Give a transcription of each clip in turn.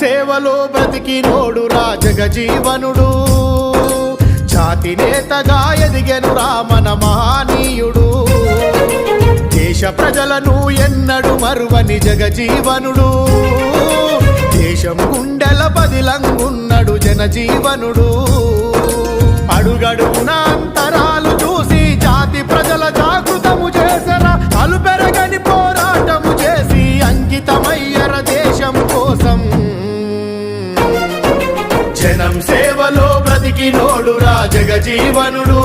సేవలో బ్రతికినోడురా జగజీవనుడు, జాతి నేతగా ఎదిగెనురా మన మహనీయుడు. దేశ ప్రజలను ఎన్నడు మరువని జగజీవనుడు, దేశం గుండెల బదిలంగున్నడు జనజీవనుడు. అడుగడుగున అంతరాలు చూసి జాతి ప్రజల జాగృతము చేసరా, అలుపెరగని పోరాటము చేసి అంకితమయ్యర దేశం కోసం. జనం సేవలో బ్రతికినోడురా జగజీవనుడు,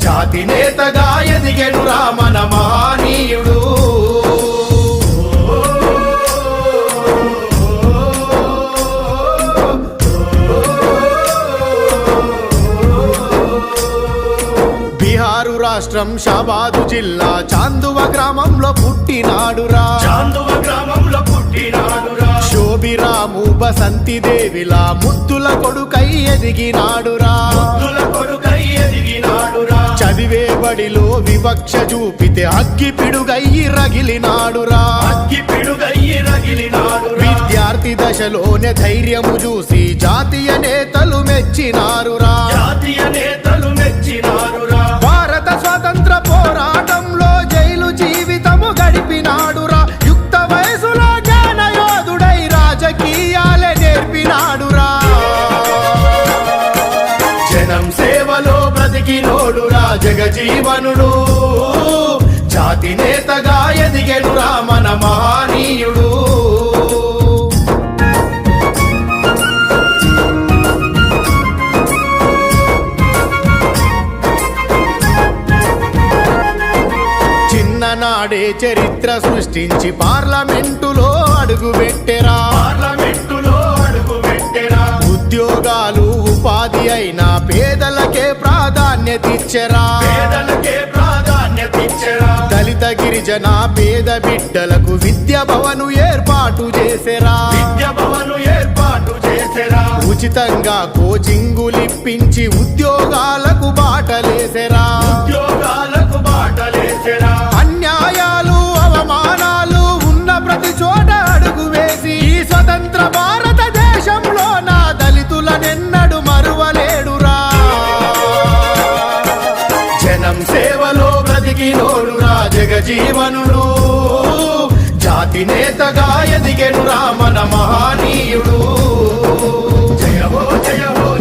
జాతి నేతగా ఎదిగెనురా మన మహనీయుడు. బిహారు రాష్ట్రం షాబాదు జిల్లా చాందువ గ్రామంలో పుట్టినాడురా, శోభిరాము బసంతి దేవిలా ముద్దుల కొడుకై ఎదిగినాడురా. చదివే బడిలో వివక్ష చూపితే అగ్గి పిడుగయ్యి రగిలినాడురా. విద్యార్థి దశలోనే ధైర్యము చూసి జాతీయ నేతలు మెచ్చినారురా. భారత స్వాతంత్ర పోరాటంలో జైలు జీవితము గడిపినాడురా. యుక్త వయసులో జ్ఞానయోధుడై రాజకీయాలే నేర్పినాడురా. జనం సేవలో బ్రతికినోడురా జగజీవనుడు, జాతి నేతగా ఎదిగెనురా మన మహనీయుడు. నాడే చరిత్ర సృష్టించి పార్లమెంటులో అడుగుపెట్టెరా. ఉద్యోగాలు ఉపాధి అయినా పేదలకే ప్రాధాన్యత ఇచ్చెరా. దళిత గిరిజన పేద బిడ్డలకు విద్య భవను ఏర్పాటు చేసెరా. ఉచితంగా కోచింగులిప్పించి ఉద్యోగాలకు బాటలేసెరా. అన్యాయాలు అవమానాలు ఉన్న ప్రతి చోట అడుగు వేసి ఈ స్వతంత్ర భారతదేశంలో నా దళితులనెన్నడు మరువలేడురా. జనం సేవలో బ్రతికినోడురా జగజీవనుడు, జాతి నేతగా ఎదిగెనురా మన మహనీయుడు. జయ హో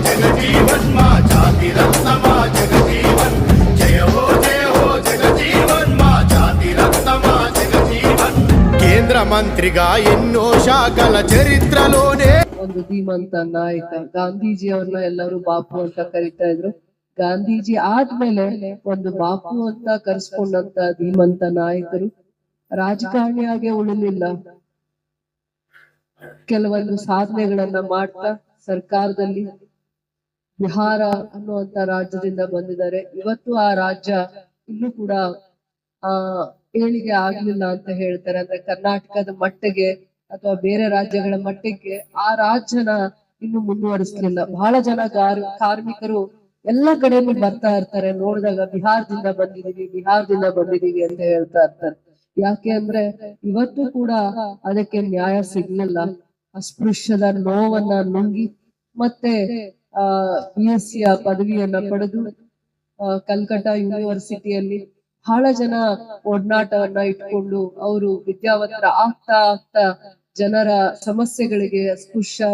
జగజీవన్ మా జాతి రత్నమా జగజీవన్. జయ హో జగజీవన్ మా జాతి రత్నమా జగజీవన్. కేంద్ర మంత్రిగా ఎన్నో శాఖల చరిత్రలోనే ಒಂದು ಧೀಮಂತ ನಾಯಕ. ಗಾಂಧೀಜಿ ಅವ್ರನ್ನ ಎಲ್ಲರೂ ಬಾಪು ಅಂತ ಕರಿತಾ ಇದ್ರು. ಗಾಂಧೀಜಿ ಆದ್ಮೇಲೆ ಒಂದು ಬಾಪು ಅಂತ ಕರೆಸ್ಕೊಂಡಂತ ಧೀಮಂತ ನಾಯಕರು ರಾಜಕಾರಣಿಯಾಗೆ ಉಳಿಲಿಲ್ಲ. ಕೆಲವೊಂದು ಸಾಧನೆಗಳನ್ನ ಮಾಡ್ತಾ ಸರ್ಕಾರದಲ್ಲಿ ಬಿಹಾರ ಅನ್ನುವಂತ ರಾಜ್ಯದಿಂದ ಬಂದಿದ್ದಾರೆ. ಇವತ್ತು ಆ ರಾಜ್ಯ ಇನ್ನೂ ಕೂಡ ಏಳಿಗೆ ಆಗ್ಲಿಲ್ಲ ಅಂತ ಹೇಳ್ತಾರೆ. ಅಂದ್ರೆ ಕರ್ನಾಟಕದ ಮಟ್ಟಿಗೆ ಅಥವಾ ಬೇರೆ ರಾಜ್ಯಗಳ ಮಟ್ಟಿಗೆ ಆ ರಾಜ್ಯನ ಇನ್ನು ಮುಂದುವರಿಸಲಿಲ್ಲ. ಬಹಳ ಜನ ಕಾರ್ಮಿಕರು ಎಲ್ಲ ಕಡೆನೂ ಬರ್ತಾ ಇರ್ತಾರೆ. ನೋಡಿದಾಗ ಬಿಹಾರದಿಂದ ಬಂದಿದೀವಿ ಅಂತ ಹೇಳ್ತಾ ಇರ್ತಾರೆ. ಯಾಕೆ ಅಂದ್ರೆ ಇವತ್ತು ಕೂಡ ಅದಕ್ಕೆ ನ್ಯಾಯ ಸಿಗ್ಲಿಲ್ಲ. ಅಸ್ಪೃಶ್ಯದ ನೋವನ್ನ ನುಂಗಿ ಮತ್ತೆ BSc ಪದವಿಯನ್ನ ಪಡೆದು ಕಲ್ಕತ್ತಾ ಯೂನಿವರ್ಸಿಟಿಯಲ್ಲಿ ಬಹಳ ಜನ ಒಡನಾಟವನ್ನ ಇಟ್ಕೊಂಡು ಅವರು ವಿದ್ಯಾವಂತರ ಆಗ್ತಾ ಜನರ ಸಮಸ್ಯೆಗಳಿಗೆ ಸ್ಪೃಶ್ಯ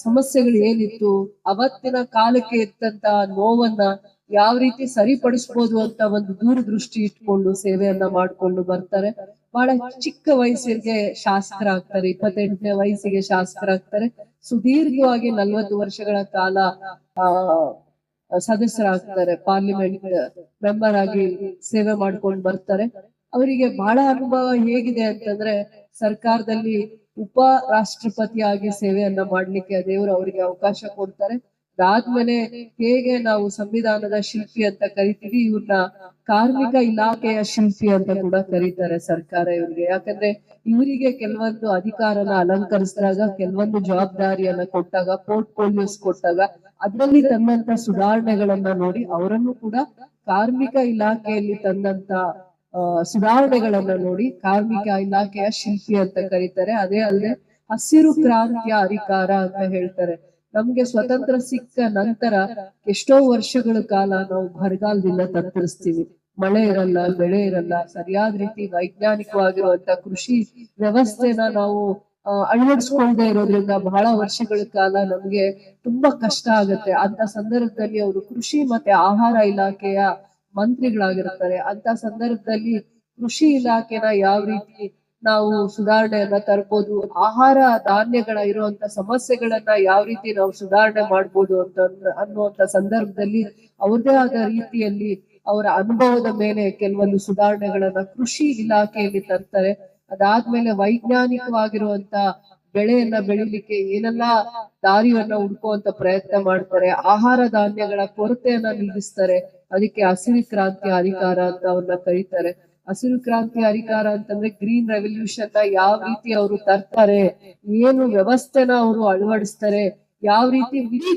ಸಮಸ್ಯೆಗಳು ಏನಿತ್ತು ಅವತ್ತಿನ ಕಾಲಕ್ಕೆ ಇತ್ತಂತ ನೋವನ್ನ ಯಾವ ರೀತಿ ಸರಿಪಡಿಸ್ಬೋದು ಅಂತ ಒಂದು ದೂರದೃಷ್ಟಿ ಇಟ್ಕೊಂಡು ಸೇವೆಯನ್ನ ಮಾಡ್ಕೊಂಡು ಬರ್ತಾರೆ. ಬಹಳ ಚಿಕ್ಕ ವಯಸ್ಸಿಗೆ ಶಾಸಕರಾಗ್ತಾರೆ. 28ನೇ ವಯಸ್ಸಿಗೆ ಶಾಸಕರಾಗ್ತಾರೆ. ಸುದೀರ್ಘವಾಗಿ 40 ವರ್ಷಗಳ ಕಾಲ ಸದಸ್ಯರಾಗ್ತಾರೆ. ಪಾರ್ಲಿಮೆಂಟ್ ಮೆಂಬರ್ ಆಗಿ ಸೇವೆ ಮಾಡ್ಕೊಂಡು ಬರ್ತಾರೆ. ಅವರಿಗೆ ಬಹಳ ಅನುಭವ ಹೇಗಿದೆ ಅಂತಂದ್ರೆ ಸರ್ಕಾರದಲ್ಲಿ ಉಪ ರಾಷ್ಟ್ರಪತಿಯಾಗಿ ಸೇವೆಯನ್ನ ಮಾಡ್ಲಿಕ್ಕೆ ದೇವರು ಅವರಿಗೆ ಅವಕಾಶ ಕೊಡ್ತಾರೆ. ಅದಾದ್ಮೇಲೆ ಹೇಗೆ ನಾವು ಸಂವಿಧಾನದ ಶಿಲ್ಪಿ ಅಂತ ಕರಿತೀವಿ, ಇವ್ರನ್ನ ಕಾರ್ಮಿಕ ಇಲಾಖೆಯ ಶಿಲ್ಪಿ ಅಂತ ಕೂಡ ಕರೀತಾರೆ ಸರ್ಕಾರ ಇವ್ರಿಗೆ. ಯಾಕಂದ್ರೆ ಇವರಿಗೆ ಕೆಲವೊಂದು ಅಧಿಕಾರನ ಅಲಂಕರಿಸಿದಾಗ, ಕೆಲವೊಂದು ಜವಾಬ್ದಾರಿಯನ್ನ ಕೊಟ್ಟಾಗ, ಪೋರ್ಟ್ಫೋಲಿಯೋಸ್ ಕೊಟ್ಟಾಗ ಅದರಲ್ಲಿ ತಂದಂತ ಸುಧಾರಣೆಗಳನ್ನ ನೋಡಿ ಅವರನ್ನು ಕೂಡ ಕಾರ್ಮಿಕ ಇಲಾಖೆಯಲ್ಲಿ ತಂದಂತ ಸುಧಾರಣೆಗಳನ್ನ ನೋಡಿ ಕಾರ್ಮಿಕ ಇಲಾಖೆಯ ಶಿಲ್ಪಿ ಅಂತ ಕರೀತಾರೆ. ಅದೇ ಅಲ್ಲದೆ ಹಸಿರು ಕ್ರಾಂತಿಯ ಅಧಿಕಾರ ಅಂತ ಹೇಳ್ತಾರೆ. ನಮ್ಗೆ ಸ್ವತಂತ್ರ ಸಿಕ್ಕ ನಂತರ ಎಷ್ಟೋ ವರ್ಷಗಳ ಕಾಲ ನಾವು ಬರಗಾಲದಿಂದ ತತ್ತರಿಸ್ತೀವಿ. ಮಳೆ ಇರಲ್ಲ, ಬೆಳೆ ಇರಲ್ಲ, ಸರಿಯಾದ ರೀತಿ ವೈಜ್ಞಾನಿಕವಾಗಿರುವಂತ ಕೃಷಿ ವ್ಯವಸ್ಥೆನ ನಾವು ಅಳವಡಿಸ್ಕೊಳ್ದೇ ಇರೋದ್ರಿಂದ ಬಹಳ ವರ್ಷಗಳ ಕಾಲ ನಮ್ಗೆ ತುಂಬಾ ಕಷ್ಟ ಆಗುತ್ತೆ. ಅಂತ ಸಂದರ್ಭದಲ್ಲಿ ಅವರು ಕೃಷಿ ಮತ್ತೆ ಆಹಾರ ಇಲಾಖೆಯ ಮಂತ್ರಿಗಳಾಗಿರ್ತಾರೆ. ಅಂತ ಸಂದರ್ಭದಲ್ಲಿ ಕೃಷಿ ಇಲಾಖೆನ ಯಾವ ರೀತಿ ನಾವು ಸುಧಾರಣೆಯನ್ನ ತರ್ಬೋದು, ಆಹಾರ ಧಾನ್ಯಗಳ ಇರುವಂತ ಸಮಸ್ಯೆಗಳನ್ನ ಯಾವ ರೀತಿ ನಾವು ಸುಧಾರಣೆ ಮಾಡ್ಬೋದು ಅನ್ನುವಂತ ಸಂದರ್ಭದಲ್ಲಿ ಅವ್ರದೇ ಆದ ರೀತಿಯಲ್ಲಿ ಅವರ ಅನುಭವದ ಮೇಲೆ ಕೆಲವೊಂದು ಸುಧಾರಣೆಗಳನ್ನ ಕೃಷಿ ಇಲಾಖೆಯಲ್ಲಿ ತರ್ತಾರೆ. ಅದಾದ್ಮೇಲೆ ವೈಜ್ಞಾನಿಕವಾಗಿರುವಂತ ಬೆಳೆಯನ್ನ ಬೆಳಿಲಿಕ್ಕೆ ಏನೆಲ್ಲಾ ದಾರಿಯನ್ನ ಹುಡ್ಕುವಂತ ಪ್ರಯತ್ನ ಮಾಡ್ತಾರೆ. ಆಹಾರ ಧಾನ್ಯಗಳ ಕೊರತೆಯನ್ನ ನೀಗಿಸ್ತಾರೆ. ಅದಕ್ಕೆ ಹಸಿರು ಕ್ರಾಂತಿ ಅಧಿಕಾರ ಅಂತ ಅವ್ರನ್ನ ಕರೀತಾರೆ. ಹಸಿರು ಕ್ರಾಂತಿ ಅಧಿಕಾರ ಅಂತಂದ್ರೆ ಗ್ರೀನ್ ರೆವಲ್ಯೂಷನ್ ನ ಯಾವ ರೀತಿ ಅವರು ತರ್ತಾರೆ, ಏನು ವ್ಯವಸ್ಥೆನ ಅವರು ಅಳವಡಿಸ್ತಾರೆ, ಯಾವ ರೀತಿ ಇಡೀ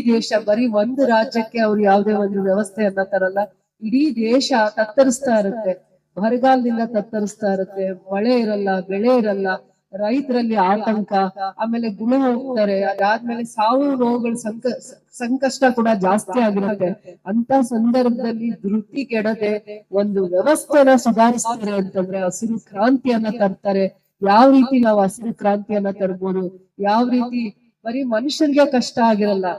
ದೇಶ ಬರೀ ಒಂದು ರಾಜ್ಯಕ್ಕೆ ಅವ್ರು ಯಾವ್ದೇ ಒಂದು ವ್ಯವಸ್ಥೆಯನ್ನ ತರಲ್ಲ, ಇಡೀ ದೇಶ ತತ್ತರಿಸ್ತಾ ಇರುತ್ತೆ. ಬರಗಾಲದಿಂದ ತತ್ತರಿಸ್ತಾ ಇರುತ್ತೆ. ಮಳೆ ಇರಲ್ಲ, ಬೆಳೆ ಇರಲ್ಲ, ರೈತರಲ್ಲಿ ಆತಂಕ, ಆಮೇಲೆ ಗುಣ ಹೋಗ್ತಾರೆ. ಅದಾದ್ಮೇಲೆ ಸಾವು ನೋವುಗಳ ಸಂಕಷ್ಟ ಕೂಡ ಜಾಸ್ತಿ ಆಗಿರುತ್ತೆ. ಅಂತ ಸಂದರ್ಭದಲ್ಲಿ ಧೃತಿಗೆಡದೆ ಒಂದು ವ್ಯವಸ್ಥೆನ ಸುಧಾರಿಸ್ತಾರೆ ಅಂತಂದ್ರೆ ಹಸಿರು ಕ್ರಾಂತಿಯನ್ನ ತರ್ತಾರೆ. ಯಾವ ರೀತಿ ನಾವು ಹಸಿರು ಕ್ರಾಂತಿಯನ್ನ ತರ್ಬೋದು, ಯಾವ ರೀತಿ ಬರೀ ಮನುಷ್ಯರಿಗೆ ಕಷ್ಟ ಆಗಿರಲ್ಲ,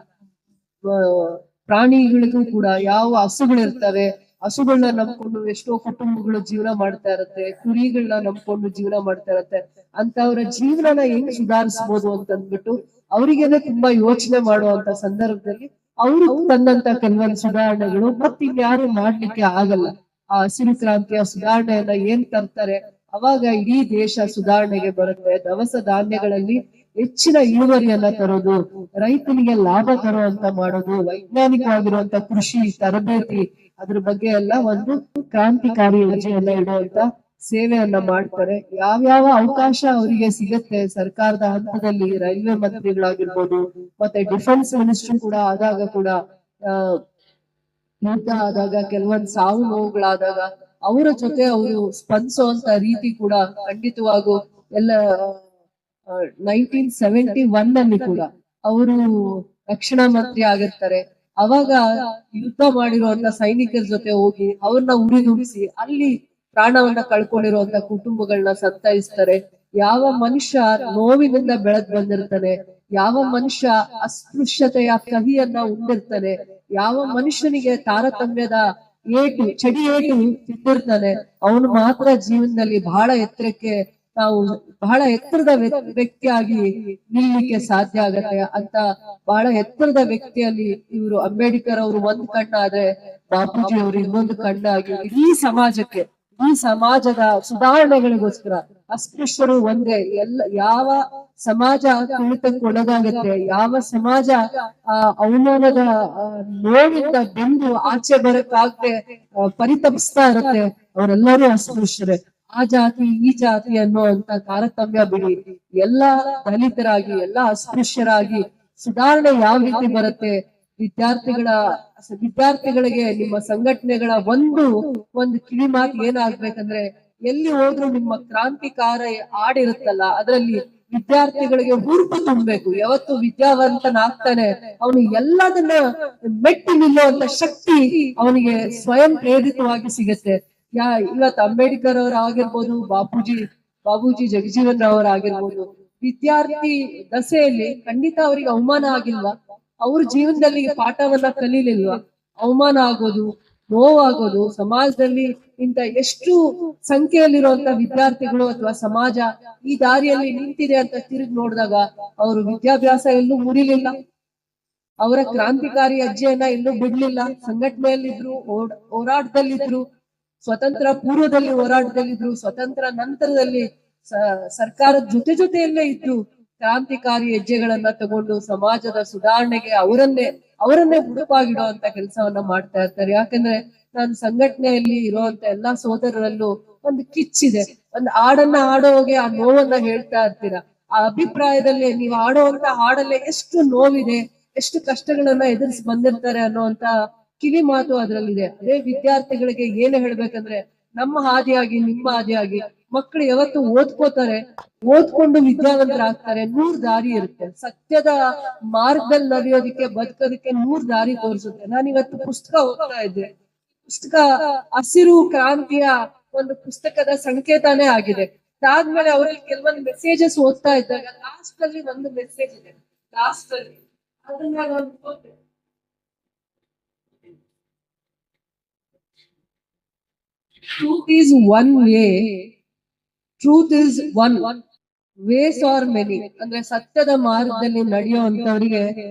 ಪ್ರಾಣಿಗಳಿಗೂ ಕೂಡ ಯಾವ ಹಸುಗಳಿರ್ತವೆ, ಹಸುಗಳನ್ನ ನಂಬ್ಕೊಂಡು ಎಷ್ಟೋ ಕುಟುಂಬಗಳು ಜೀವನ ಮಾಡ್ತಾ ಇರತ್ತೆ, ಕುರಿಗಳನ್ನ ನಂಬ್ಕೊಂಡು ಜೀವನ ಮಾಡ್ತಾ ಇರತ್ತೆ. ಅಂತವ್ರ ಜೀವನನ ಹೆಂಗ್ ಸುಧಾರಿಸ್ಬೋದು ಅಂತಂದ್ಬಿಟ್ಟು ಅವರಿಗೇನೆ ತುಂಬಾ ಯೋಚನೆ ಮಾಡುವಂತ ಸಂದರ್ಭದಲ್ಲಿ ಅವರು ತಂದಂತ ಕೆಲವೊಂದು ಸುಧಾರಣೆಗಳು ಮತ್ತಿನ್ಯಾರು ಮಾಡ್ಲಿಕ್ಕೆ ಆಗಲ್ಲ. ಆ ಹಸಿರು ಕ್ರಾಂತಿಯ ಸುಧಾರಣೆಯನ್ನ ಏನ್ ತರ್ತಾರೆ, ಅವಾಗ ಇಡೀ ದೇಶ ಸುಧಾರಣೆಗೆ ಬರುತ್ತೆ. ದವಸ ಧಾನ್ಯಗಳಲ್ಲಿ ಹೆಚ್ಚಿನ ಇಳುವರಿಯನ್ನ ತರೋದು, ರೈತನಿಗೆ ಲಾಭ ತರುವಂತ ಮಾಡೋದು, ವೈಜ್ಞಾನಿಕವಾಗಿರುವಂತ ಕೃಷಿ ತರಬೇತಿ, ಅದ್ರ ಬಗ್ಗೆ ಎಲ್ಲ ಒಂದು ಕ್ರಾಂತಿಕಾರಿ ಹೆಜ್ಜೆಯನ್ನ ಇಡುವಂತ ಸೇವೆಯನ್ನ ಮಾಡ್ತಾರೆ. ಯಾವ್ಯಾವ ಅವಕಾಶ ಅವರಿಗೆ ಸಿಗತ್ತೆ ಸರ್ಕಾರದ ಹಂತದಲ್ಲಿ, ರೈಲ್ವೆ ಮಂತ್ರಿಗಳಾಗಿರ್ಬೋದು, ಮತ್ತೆ ಡಿಫೆನ್ಸ್ ಮಿನಿಸ್ಟರ್ ಕೂಡ ಆದಾಗ ಕೂಡ ಯುದ್ಧ ಆದಾಗ, ಕೆಲವೊಂದು ಸಾವು ನೋವುಗಳಾದಾಗ ಅವರ ಜೊತೆ ಅವರು ಸ್ಪಂದಿಸುವಂತ ರೀತಿ ಕೂಡ ಖಂಡಿತವಾಗೂ ಎಲ್ಲ 1971 ಅಲ್ಲಿ ಕೂಡ ಅವರು ರಕ್ಷಣಾ ಮಂತ್ರಿ ಆಗಿರ್ತಾರೆ. ಅವಾಗ ಯುದ್ಧ ಮಾಡಿರುವಂತ ಸೈನಿಕರ ಜೊತೆ ಹೋಗಿ ಅವ್ರನ್ನ ಉರಿದುಂಬಿಸಿ ಅಲ್ಲಿ ಪ್ರಾಣವನ್ನ ಕಳ್ಕೊಂಡಿರುವಂತ ಕುಟುಂಬಗಳನ್ನ ಸಂತೈಸ್ತಾರೆ. ಯಾವ ಮನುಷ್ಯ ನೋವಿನಿಂದ ಬೆಳೆದ್ ಬಂದಿರ್ತಾನೆ, ಯಾವ ಮನುಷ್ಯ ಅಸ್ಪೃಶ್ಯತೆಯ ಕಹಿಯನ್ನ ಉಂಡಿರ್ತಾನೆ, ಯಾವ ಮನುಷ್ಯನಿಗೆ ತಾರತಮ್ಯದ ಚಡಿ ಏಟು ತಿಂದಿರ್ತಾನೆ, ಅವನು ಮಾತ್ರ ಜೀವನದಲ್ಲಿ ಬಹಳ ಎತ್ತರಕ್ಕೆ ನಾವು ಬಹಳ ಎತ್ತರದ ವ್ಯಕ್ತಿಯಾಗಿ ನಿಲ್ಲಲಿಕ್ಕೆ ಸಾಧ್ಯ ಆಗತ್ತೆ ಅಂತ ಬಹಳ ಎತ್ತರದ ವ್ಯಕ್ತಿಯಲ್ಲಿ ಇವರು ಅಂಬೇಡ್ಕರ್ ಅವರು ಒಂದ್ ಕಣ್ಣಾದ್ರೆ ಬಾಪೂಜಿ ಅವರು ಇನ್ನೊಂದು ಕಣ್ಣಾಗಿ ಈ ಸಮಾಜದ ಸುಧಾರಣೆಗಳಿಗೋಸ್ಕರ ಅಸ್ಪೃಶ್ಯರು ಒಂದೇ, ಯಾವ ಸಮಾಜ ತುಳಿತಕ್ಕೆ ಒಳಗಾಗತ್ತೆ, ಯಾವ ಸಮಾಜ ಅವಮಾನದ ನೋವಿಂದ ಬೆಂದು ಆಚೆ ಬರಕ್ಕಾಗದೆ ಪರಿತಪಿಸ್ತಾ ಇರತ್ತೆ, ಅವರೆಲ್ಲರೂ ಅಸ್ಪೃಶ್ಯರೇ. ಆ ಜಾತಿ ಈ ಜಾತಿ ಅನ್ನುವಂತ ತಾರತಮ್ಯ ಬಿಡಿ, ಎಲ್ಲಾ ದಲಿತರಾಗಿ, ಎಲ್ಲಾ ಅಸ್ಪೃಶ್ಯರಾಗಿ ಸುಧಾರಣೆ ಯಾವ ರೀತಿ ಬರುತ್ತೆ. ವಿದ್ಯಾರ್ಥಿಗಳಿಗೆ ನಿಮ್ಮ ಸಂಘಟನೆಗಳ ಒಂದು ಕಿವಿ ಮಾತು ಏನಾಗ್ಬೇಕಂದ್ರೆ, ಎಲ್ಲಿ ಹೋದ್ರು ನಿಮ್ಮ ಕ್ರಾಂತಿಕಾರ ಹಾಡಿರುತ್ತಲ್ಲ ಅದರಲ್ಲಿ ವಿದ್ಯಾರ್ಥಿಗಳಿಗೆ ಹುರುಪು ತುಂಬಬೇಕು. ಯಾವತ್ತು ವಿದ್ಯಾವಂತನಾಗ್ತಾನೆ ಅವನು ಎಲ್ಲದನ್ನ ಮೆಟ್ಟಿ ನಿಲ್ಲುವಂತ ಶಕ್ತಿ ಅವನಿಗೆ ಸ್ವಯಂ ಪ್ರೇರಿತವಾಗಿ ಸಿಗುತ್ತೆ. ಇವತ್ತು ಅಂಬೇಡ್ಕರ್ ಅವ್ರ ಆಗಿರ್ಬೋದು, ಬಾಬೂಜಿ ಜಗಜೀವನ್ ರಾವ್ ಆಗಿರ್ಬೋದು, ವಿದ್ಯಾರ್ಥಿ ದಶೆಯಲ್ಲಿ ಖಂಡಿತ ಅವರಿಗೆ ಅವಮಾನ ಆಗಿಲ್ವಾ? ಅವ್ರ ಜೀವನದಲ್ಲಿ ಪಾಠವನ್ನ ಕಲೀಲಿಲ್ವಾ? ಅವಮಾನ ಆಗೋದು, ನೋವಾಗೋದು, ಸಮಾಜದಲ್ಲಿ ಇಂತ ಎಷ್ಟು ಸಂಖ್ಯೆಯಲ್ಲಿರುವಂತ ವಿದ್ಯಾರ್ಥಿಗಳು ಅಥವಾ ಸಮಾಜ ಈ ದಾರಿಯಲ್ಲಿ ನಿಂತಿದೆ ಅಂತ ತಿರುಗಿ ನೋಡಿದಾಗ ಅವರು ವಿದ್ಯಾಭ್ಯಾಸ ಎಲ್ಲೂ ಮುರಿಲಿಲ್ಲ, ಅವರ ಕ್ರಾಂತಿಕಾರಿ ಹೆಜ್ಜೆಯನ್ನ ಎಲ್ಲೂ ಬಿಡ್ಲಿಲ್ಲ. ಸಂಘಟನೆಯಲ್ಲಿದ್ರು, ಹೋರಾಟದಲ್ಲಿದ್ರು, ಸ್ವತಂತ್ರ ಪೂರ್ವದಲ್ಲಿ ಹೋರಾಟದಲ್ಲಿದ್ರು, ಸ್ವತಂತ್ರ ನಂತರದಲ್ಲಿ ಸರ್ಕಾರದ ಜೊತೆಯಲ್ಲೇ ಇದ್ದು ಕ್ರಾಂತಿಕಾರಿ ಹೆಜ್ಜೆಗಳನ್ನ ತಗೊಂಡು ಸಮಾಜದ ಸುಧಾರಣೆಗೆ ಅವರನ್ನೇ ಹುಡುಪಾಗಿಡುವಂತ ಕೆಲಸವನ್ನ ಮಾಡ್ತಾ ಇರ್ತಾರೆ. ಯಾಕಂದ್ರೆ ನಾನು ಸಂಘಟನೆಯಲ್ಲಿ ಇರುವಂತ ಎಲ್ಲಾ ಸೋದರರಲ್ಲೂ ಒಂದು ಕಿಚ್ಚಿದೆ. ಒಂದು ಹಾಡನ್ನ ಆಡೋಗೆ ಆ ನೋವನ್ನ ಹೇಳ್ತಾ ಇರ್ತೀರಾ. ಆ ಅಭಿಪ್ರಾಯದಲ್ಲಿ ನೀವು ಆಡುವಂತ ಹಾಡಲ್ಲೇ ಎಷ್ಟು ನೋವಿದೆ, ಎಷ್ಟು ಕಷ್ಟಗಳನ್ನ ಎದುರಿಸಿ ಬಂದಿರ್ತಾರೆ ಅನ್ನುವಂತ ಕಿವಿ ಮಾತು ಅದ್ರಲ್ಲಿದೆ. ಅದೇ ವಿದ್ಯಾರ್ಥಿಗಳಿಗೆ ಏನು ಹೇಳ್ಬೇಕಂದ್ರೆ, ನಮ್ಮ ಹಾದಿಯಾಗಿ ನಿಮ್ಮ ಹಾದಿಯಾಗಿ ಮಕ್ಕಳು ಯಾವತ್ತು ಓದ್ಕೋತಾರೆ, ಓದ್ಕೊಂಡು ವಿದ್ಯಾವಂತರಾಗ್ತಾರೆ. 100 ದಾರಿ ಇರುತ್ತೆ. ಸತ್ಯದ ಮಾರ್ಗದಲ್ಲಿ ನಡೆಯೋದಿಕ್ಕೆ, ಬದುಕೋದಿಕ್ಕೆ 100 ದಾರಿ ತೋರಿಸುತ್ತೆ. ನಾನಿವತ್ತು ಪುಸ್ತಕ ಓದ್ತಾ ಇದ್ದೆ. ಪುಸ್ತಕ ಹಸಿರು ಕ್ರಾಂತಿಯ ಒಂದು ಪುಸ್ತಕದ ಸಂಕೇತನೇ ಆಗಿದೆ. ಅದಾದ್ಮೇಲೆ ಅವ್ರಿಗೆ ಕೆಲವೊಂದು ಮೆಸೇಜಸ್ ಓದ್ತಾ ಇದ್ದಾಗ ಲಾಸ್ಟ್ ಅಲ್ಲಿ ಒಂದು ಮೆಸೇಜ್ ಇದೆ. ಲಾಸ್ಟ್ ಅಲ್ಲಿ ಅದನ್ನ ನಾನು ಓದ್ದೆ. Truth is one way. Truth is one. Ways are many. ಅಂದ್ರೆ ಸತ್ಯದ ಮಾರ್ಗದಲ್ಲಿ ನಡೆಯುವಂತವರಿಗೆ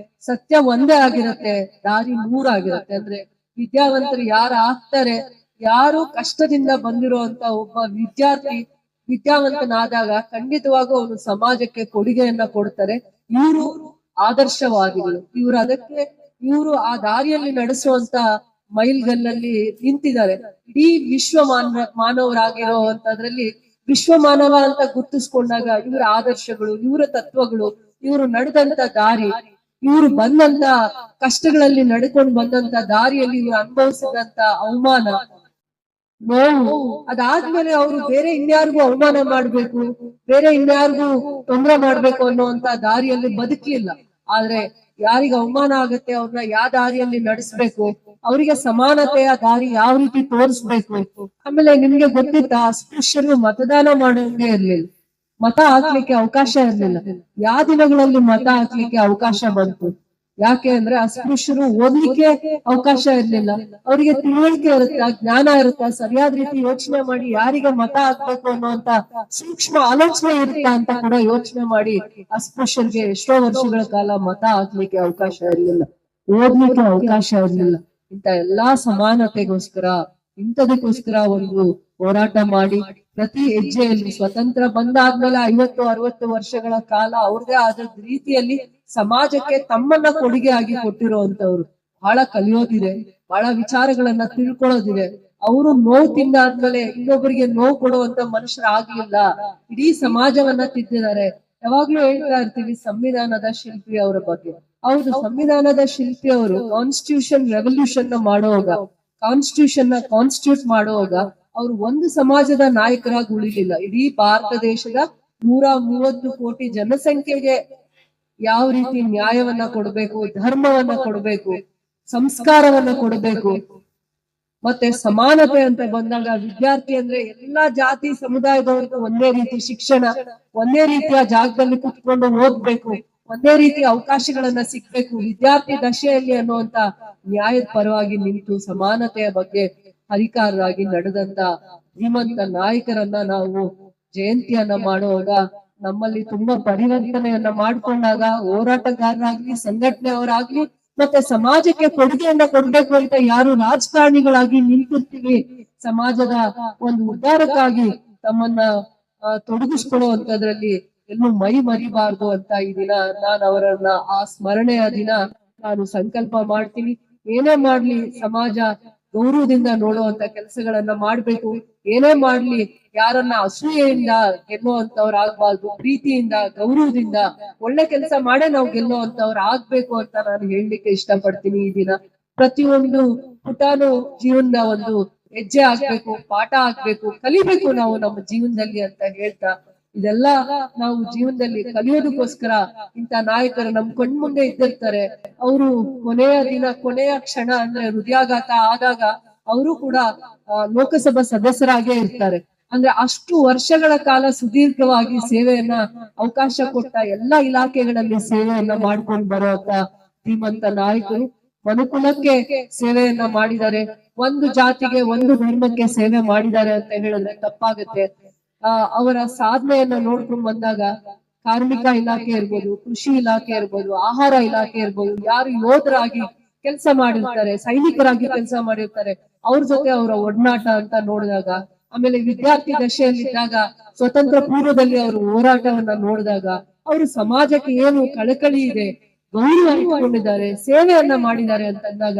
ಸತ್ಯ ಒಂದೇ ಆಗಿರುತ್ತೆ, ದಾರಿ 100 ಆಗಿರುತ್ತೆ. ಅಂದ್ರೆ ವಿದ್ಯಾವಂತರು ಯಾರು ಆಗ್ತಾರೆ, ಯಾರು ಕಷ್ಟದಿಂದ ಬಂದಿರುವಂತ ಒಬ್ಬ ವಿದ್ಯಾವಂತನಾದಾಗ ಖಂಡಿತವಾಗೂ ಅವನು ಸಮಾಜಕ್ಕೆ ಕೊಡುಗೆಯನ್ನ ಕೊಡ್ತಾರೆ. ಇವರು ಆದರ್ಶವಾದಿಗಳು. ಇವರು ಆ ದಾರಿಯಲ್ಲಿ ನಡೆಸುವಂತ ಮೈಲ್ಗಲ್ಲಲ್ಲಿ ನಿಂತಿದ್ದಾರೆ. ಇಡೀ ಮಾನವರಾಗಿರುವಂತದ್ರಲ್ಲಿ ವಿಶ್ವ ಮಾನವ ಅಂತ ಗುರ್ತಿಸ್ಕೊಂಡಾಗ ಇವರ ಆದರ್ಶಗಳು, ಇವರ ತತ್ವಗಳು, ಇವರು ನಡೆದಂತ ದಾರಿ, ಇವರು ಬಂದಂತ ಕಷ್ಟಗಳಲ್ಲಿ ನಡ್ಕೊಂಡು ಬಂದಂತ ದಾರಿಯಲ್ಲಿ ಇವರು ಅನುಭವಿಸಿದಂತ ಅವಮಾನ, ನೋವು, ಅದಾದ್ಮೇಲೆ ಅವರು ಬೇರೆ ಇನ್ಯಾರಿಗೂ ಅವಮಾನ ಮಾಡ್ಬೇಕು, ಬೇರೆ ಇನ್ಯಾರಿಗೂ ತೊಂದರೆ ಮಾಡ್ಬೇಕು ಅನ್ನುವಂತ ದಾರಿಯಲ್ಲಿ ಬದುಕಲಿಲ್ಲ. ಆದ್ರೆ ಯಾರಿಗೆ ಅವಮಾನ ಆಗತ್ತೆ ಅವ್ರನ್ನ ಯಾವ ದಾರಿಯಲ್ಲಿ ನಡೆಸ್ಬೇಕು, ಅವರಿಗೆ ಸಮಾನತೆಯ ದಾರಿ ಯಾವ ರೀತಿ ತೋರಿಸ್ಬೇಕು. ಆಮೇಲೆ ನಿಮ್ಗೆ ಗೊತ್ತಿತ್ತ, ಅಸ್ಪೃಶ್ಯರು ಮತದಾನ ಮಾಡೋಂಗೆ ಇರ್ಲಿಲ್ಲ, ಮತ ಹಾಕ್ಲಿಕ್ಕೆ ಅವಕಾಶ ಇರ್ಲಿಲ್ಲ. ಯಾವ ದಿನಗಳಲ್ಲಿ ಮತ ಹಾಕ್ಲಿಕ್ಕೆ ಅವಕಾಶ ಬಂತು? ಯಾಕೆ ಅಂದ್ರೆ ಅಸ್ಪೃಶ್ಯರು ಓದ್ಲಿಕ್ಕೆ ಅವಕಾಶ ಇರ್ಲಿಲ್ಲ. ಅವರಿಗೆ ತಿಳುವಳಿಕೆ ಇರುತ್ತಾ, ಜ್ಞಾನ ಇರುತ್ತಾ, ಸರಿಯಾದ ರೀತಿ ಯೋಚನೆ ಮಾಡಿ ಯಾರಿಗೆ ಮತ ಹಾಕ್ಬೇಕು ಅನ್ನುವಂತ ಸೂಕ್ಷ್ಮ ಆಲೋಚನೆ ಇರುತ್ತಾ ಅಂತ ಕೂಡ ಯೋಚನೆ ಮಾಡಿ ಅಸ್ಪೃಶ್ಯರಿಗೆ ಎಷ್ಟೋ ವರ್ಷಗಳ ಕಾಲ ಮತ ಹಾಕ್ಲಿಕ್ಕೆ ಅವಕಾಶ ಇರ್ಲಿಲ್ಲ, ಓದ್ಲಿಕ್ಕೆ ಅವಕಾಶ ಇರ್ಲಿಲ್ಲ. ಇಂತ ಎಲ್ಲಾ ಸಮಾನತೆಗೋಸ್ಕರ, ಇಂಥದಕ್ಕೋಸ್ಕರ ಒಂದು ಹೋರಾಟ ಮಾಡಿ ಪ್ರತಿ ಹೆಜ್ಜೆಯಲ್ಲಿ ಸ್ವತಂತ್ರ ಬಂದಾದ್ಮೇಲೆ 50-60 ವರ್ಷಗಳ ಕಾಲ ಅವ್ರದೇ ಆದ ರೀತಿಯಲ್ಲಿ ಸಮಾಜಕ್ಕೆ ತಮ್ಮನ್ನ ಕೊಡುಗೆ ಆಗಿ ಕೊಟ್ಟಿರುವಂತವ್ರು. ಬಹಳ ಕಲಿಯೋದಿದೆ, ಬಹಳ ವಿಚಾರಗಳನ್ನ ತಿಳ್ಕೊಳ್ಳೋದಿದೆ. ಅವರು ನೋವು ತಿಂದಾದ್ಮೇಲೆ ಇನ್ನೊಬ್ಬರಿಗೆ ನೋವು ಕೊಡುವಂತ ಮನುಷ್ಯರಾಗ್ಲಿಲ್ಲ, ಇಡೀ ಸಮಾಜವನ್ನ ತಿದ್ದಿದ್ದಾರೆ. ಯಾವಾಗ್ಲೂ ಹೇಳ್ತಾ ಇರ್ತೀವಿ ಸಂವಿಧಾನದ ಶಿಲ್ಪಿ ಅವರ ಬಗ್ಗೆ. ಹೌದು, ಸಂವಿಧಾನದ ಶಿಲ್ಪಿ ಅವರು ಕಾನ್ಸ್ಟಿಟ್ಯೂಷನ್ ರೆವಲ್ಯೂಷನ್ ಮಾಡುವಾಗ, ಕಾನ್ಸ್ಟಿಟ್ಯೂಷನ್ ಕಾನ್ಸ್ಟಿಟ್ಯೂಟ್ ಮಾಡುವಾಗ ಅವರು ಒಂದು ಸಮಾಜದ ನಾಯಕರಾಗಿ ಉಳಿಲಿಲ್ಲ. ಇಡೀ ಭಾರತ ದೇಶದ 130 ಕೋಟಿ ಜನಸಂಖ್ಯೆಗೆ ಯಾವ ರೀತಿ ನ್ಯಾಯವನ್ನ ಕೊಡ್ಬೇಕು, ಧರ್ಮವನ್ನ ಕೊಡ್ಬೇಕು, ಸಂಸ್ಕಾರವನ್ನ ಕೊಡ್ಬೇಕು, ಮತ್ತೆ ಸಮಾನತೆ ಅಂತ ಬಂದಾಗ ವಿದ್ಯಾರ್ಥಿ ಅಂದ್ರೆ ಎಲ್ಲಾ ಜಾತಿ ಸಮುದಾಯದವರಿಗೂ ಒಂದೇ ರೀತಿ ಶಿಕ್ಷಣ, ಒಂದೇ ರೀತಿಯ ಜಾಗದಲ್ಲಿ ಕುತ್ಕೊಂಡು ಓದ್ಬೇಕು, ಒಂದೇ ರೀತಿಯ ಅವಕಾಶಗಳನ್ನ ಸಿಗ್ಬೇಕು ವಿದ್ಯಾರ್ಥಿ ದಶೆಯಲ್ಲಿ ಅನ್ನುವಂತ ನ್ಯಾಯದ ಪರವಾಗಿ ನಿಂತು ಸಮಾನತೆಯ ಬಗ್ಗೆ ಹರಿಕಾರರಾಗಿ ನಡೆದಂತ ಧೀಮಂತ ನಾಯಕರನ್ನ ನಾವು ಜಯಂತಿಯನ್ನ ಮಾಡುವಾಗ ನಮ್ಮಲ್ಲಿ ತುಂಬಾ ಪರಿವರ್ತನೆಯನ್ನ ಮಾಡ್ಕೊಂಡಾಗ ಹೋರಾಟಗಾರರಾಗ್ಲಿ, ಸಂಘಟನೆಯವರಾಗ್ಲಿ, ಮತ್ತೆ ಸಮಾಜಕ್ಕೆ ಕೊಡುಗೆಯನ್ನ ಕೊಡ್ಬೇಕು ಅಂತ ಯಾರು ರಾಜಕಾರಣಿಗಳಾಗಿ ನಿಂತಿರ್ತೀವಿ, ಸಮಾಜದ ಒಂದು ಉದ್ಧಾರಕ್ಕಾಗಿ ತಮ್ಮನ್ನ ತೊಡಗಿಸ್ಕೊಳ್ಳುವಂತದ್ರಲ್ಲಿ ಎಲ್ಲೂ ಮೈ ಮರಿಬಾರ್ದು ಅಂತ ಈ ದಿನ ನಾನು ಅವರನ್ನ ಆ ಸ್ಮರಣೆಯ ದಿನ ನಾನು ಸಂಕಲ್ಪ ಮಾಡ್ತೀನಿ. ಏನೇ ಮಾಡ್ಲಿ ಸಮಾಜ ಗೌರವದಿಂದ ನೋಡುವಂತ ಕೆಲಸಗಳನ್ನ ಮಾಡ್ಬೇಕು. ಏನೇ ಮಾಡ್ಲಿ ಯಾರನ್ನ ಅಸೂಯೆಯಿಂದ ಗೆಲ್ಲುವಂತವ್ರಾಗ್ಬಾರ್ದು, ಪ್ರೀತಿಯಿಂದ, ಗೌರವದಿಂದ ಒಳ್ಳೆ ಕೆಲಸ ಮಾಡೇ ನಾವು ಗೆಲ್ಲುವಂತವ್ರು ಆಗ್ಬೇಕು ಅಂತ ನಾನು ಹೇಳಲಿಕ್ಕೆ ಇಷ್ಟಪಡ್ತೀನಿ. ಈ ದಿನ ಪ್ರತಿಯೊಂದು ಪುಟಾನು ಜೀವನದ ಒಂದು ಹೆಜ್ಜೆ ಆಗ್ಬೇಕು, ಪಾಠ ಆಗ್ಬೇಕು, ಕಲಿಬೇಕು ನಾವು ನಮ್ಮ ಜೀವನದಲ್ಲಿ ಅಂತ ಹೇಳ್ತಾ, ಇದೆಲ್ಲ ನಾವು ಜೀವನದಲ್ಲಿ ಕಲಿಯೋದಕ್ಕೋಸ್ಕರ ಇಂಥ ನಾಯಕರು ನಮ್ ಕಣ್ಮುಂದೆ ಇದ್ದಿರ್ತಾರೆ. ಅವರು ಕೊನೆಯ ಕ್ಷಣ ಅಂದ್ರೆ ಹೃದಯಾಘಾತ ಆದಾಗ ಅವರು ಕೂಡ ಲೋಕಸಭಾ ಸದಸ್ಯರಾಗೇ ಇರ್ತಾರೆ. ಅಂದ್ರೆ ಅಷ್ಟು ವರ್ಷಗಳ ಕಾಲ ಸುದೀರ್ಘವಾಗಿ ಸೇವೆಯನ್ನ ಅವಕಾಶ ಕೊಟ್ಟ ಎಲ್ಲಾ ಇಲಾಖೆಗಳಲ್ಲಿ ಸೇವೆಯನ್ನ ಮಾಡ್ಕೊಂಡು ಬರುವಂತ ಧೀಮಂತ ನಾಯಕರು. ಮನುಕುಲಕ್ಕೆ ಸೇವೆಯನ್ನ ಮಾಡಿದ್ದಾರೆ, ಒಂದು ಜಾತಿಗೆ, ಒಂದು ಧರ್ಮಕ್ಕೆ ಸೇವೆ ಮಾಡಿದ್ದಾರೆ ಅಂತ ಹೇಳಿದ್ರೆ ತಪ್ಪಾಗುತ್ತೆ. ಅವರ ಸಾಧನೆಯನ್ನ ನೋಡ್ಕೊಂಡು ಬಂದಾಗ ಕಾರ್ಮಿಕ ಇಲಾಖೆ ಇರ್ಬೋದು, ಕೃಷಿ ಇಲಾಖೆ ಇರ್ಬೋದು, ಆಹಾರ ಇಲಾಖೆ ಇರ್ಬೋದು, ಯಾರು ಯೋಧರಾಗಿ ಕೆಲಸ ಮಾಡಿರ್ತಾರೆ, ಸೈನಿಕರಾಗಿ ಕೆಲಸ ಮಾಡಿರ್ತಾರೆ, ಅವ್ರ ಜೊತೆ ಅವರ ಒಡನಾಟ ಅಂತ ನೋಡಿದಾಗ, ಆಮೇಲೆ ವಿದ್ಯಾರ್ಥಿ ದಶೆಯಲ್ಲಿದ್ದಾಗ ಸ್ವತಂತ್ರ ಪೂರ್ವದಲ್ಲಿ ಅವರು ಹೋರಾಟವನ್ನ ನೋಡಿದಾಗ ಅವರು ಸಮಾಜಕ್ಕೆ ಏನು ಕಳಕಳಿ ಇದೆ, ಗೌರವ ಇಟ್ಕೊಂಡಿದ್ದಾರೆ, ಸೇವೆಯನ್ನ ಮಾಡಿದ್ದಾರೆ ಅಂತಂದಾಗ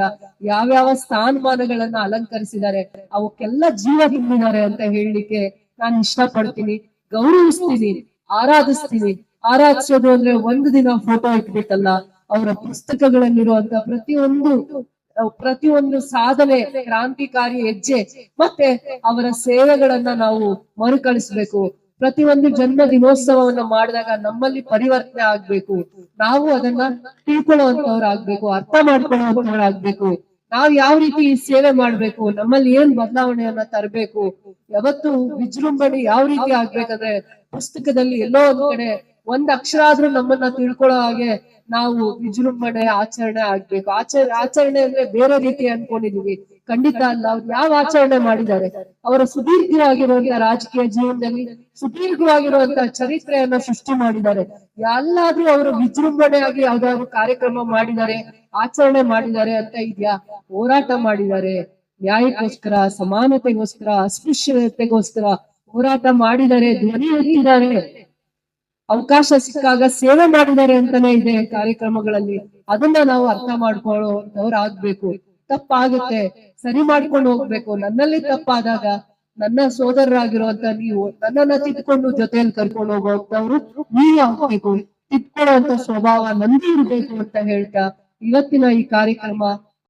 ಯಾವ್ಯಾವ ಸ್ಥಾನಮಾನಗಳನ್ನ ಅಲಂಕರಿಸಿದ್ದಾರೆ, ಅವಕ್ಕೆಲ್ಲ ಜೀವ ತುಂಬಿದ್ದಾರೆ ಅಂತ ಹೇಳಲಿಕ್ಕೆ ನಾನು ಇಷ್ಟಪಡ್ತೀನಿ. ಗೌರವಿಸ್ತೀನಿ, ಆರಾಧಿಸ್ತೀನಿ. ಆರಾಧಿಸೋದು ಅಂದ್ರೆ ಒಂದು ದಿನ ಫೋಟೋ ಇಟ್ಬಿಟ್ಟಲ್ಲ, ಅವರ ಪುಸ್ತಕಗಳಲ್ಲಿರುವಂತ ಪ್ರತಿಯೊಂದು ಸಾಧನೆ, ಕ್ರಾಂತಿಕಾರಿ ಹೆಜ್ಜೆ, ಮತ್ತೆ ಅವರ ಸೇವೆಗಳನ್ನ ನಾವು ಮರುಕಳಿಸ್ಬೇಕು. ಪ್ರತಿಯೊಂದು ಜನ್ಮ ದಿನೋತ್ಸವವನ್ನ ಮಾಡಿದಾಗ ನಮ್ಮಲ್ಲಿ ಪರಿವರ್ತನೆ ಆಗ್ಬೇಕು. ನಾವು ಅದನ್ನ ತಿಳ್ಕೊಳ್ಳುವಂತವ್ರಾಗ್ಬೇಕು, ಅರ್ಥ ಮಾಡ್ಕೊಳ್ಳುವಂತವ್ರಾಗ್ಬೇಕು. ನಾವ್ ಯಾವ ರೀತಿ ಈ ಸೇವೆ ಮಾಡ್ಬೇಕು, ನಮ್ಮಲ್ಲಿ ಏನ್ ಬದಲಾವಣೆಯನ್ನ ತರಬೇಕು. ಯಾವತ್ತು ವಿಜೃಂಭಣೆ ಯಾವ ರೀತಿ ಆಗ್ಬೇಕಂದ್ರೆ, ಪುಸ್ತಕದಲ್ಲಿ ಎಲ್ಲೋ ಒಂದ್ ಕಡೆ ಒಂದ್ ಅಕ್ಷರ ಆದ್ರೂ ನಮ್ಮನ್ನ ತಿಳ್ಕೊಳ್ಳೋ ಹಾಗೆ ನಾವು ವಿಜೃಂಭಣೆ ಆಚರಣೆ ಆಗ್ಬೇಕು. ಆಚರಣೆ ಅಂದ್ರೆ ಬೇರೆ ರೀತಿ ಅನ್ಕೊಂಡಿದೀವಿ, ಖಂಡಿತ ಅಲ್ಲ. ಅವ್ರು ಯಾವ ಆಚರಣೆ ಮಾಡಿದ್ದಾರೆ, ಅವರ ಸುದೀರ್ಘವಾಗಿರುವಂತಹ ರಾಜಕೀಯ ಜೀವನದಲ್ಲಿ ಸುದೀರ್ಘವಾಗಿರುವಂತಹ ಚರಿತ್ರೆಯನ್ನ ಸೃಷ್ಟಿ ಮಾಡಿದ್ದಾರೆ. ಎಲ್ಲಾದ್ರೂ ಅವರು ವಿಜೃಂಭಣೆಯಾಗಿ ಯಾವ್ದಾದ್ರು ಕಾರ್ಯಕ್ರಮ ಮಾಡಿದ್ದಾರೆ, ಆಚರಣೆ ಮಾಡಿದ್ದಾರೆ ಅಂತ ಇದ್ಯಾ? ಹೋರಾಟ ಮಾಡಿದ್ದಾರೆ, ನ್ಯಾಯಕ್ಕೋಸ್ಕರ, ಸಮಾನತೆಗೋಸ್ಕರ, ಅಸ್ಪೃಶ್ಯತೆಗೋಸ್ಕರ ಹೋರಾಟ ಮಾಡಿದ್ದಾರೆ, ಧ್ವನಿ ಎತ್ತಿದ್ದಾರೆ, ಅವಕಾಶ ಸಿಕ್ಕಾಗ ಸೇವೆ ಮಾಡಿದ್ದಾರೆ ಅಂತಾನೆ ಇದೆ ಕಾರ್ಯಕ್ರಮಗಳಲ್ಲಿ. ಅದನ್ನ ನಾವು ಅರ್ಥ ಮಾಡ್ಕೊಳ್ಳೋರಾಗ್ಬೇಕು. ತಪ್ಪಾಗುತ್ತೆ, ಸರಿ ಮಾಡ್ಕೊಂಡು ಹೋಗ್ಬೇಕು. ನನ್ನಲ್ಲಿ ತಪ್ಪಾದಾಗ ನನ್ನ ಸೋದರರಾಗಿರುವಂತ ನೀವು ನನ್ನನ್ನ ತಿದ್ಕೊಂಡು ಜೊತೆಯಲ್ಲಿ ಕರ್ಕೊಂಡು ಹೋಗುವಂತವ್ರು ನೀವೇ ಆಗ್ಬೇಕು. ತಿದ್ಕೊಳ್ಳುವಂತ ಸ್ವಭಾವ ನಂದಿ ಇರ್ಬೇಕು ಅಂತ ಹೇಳ್ತಾ ಇವತ್ತಿನ ಈ ಕಾರ್ಯಕ್ರಮ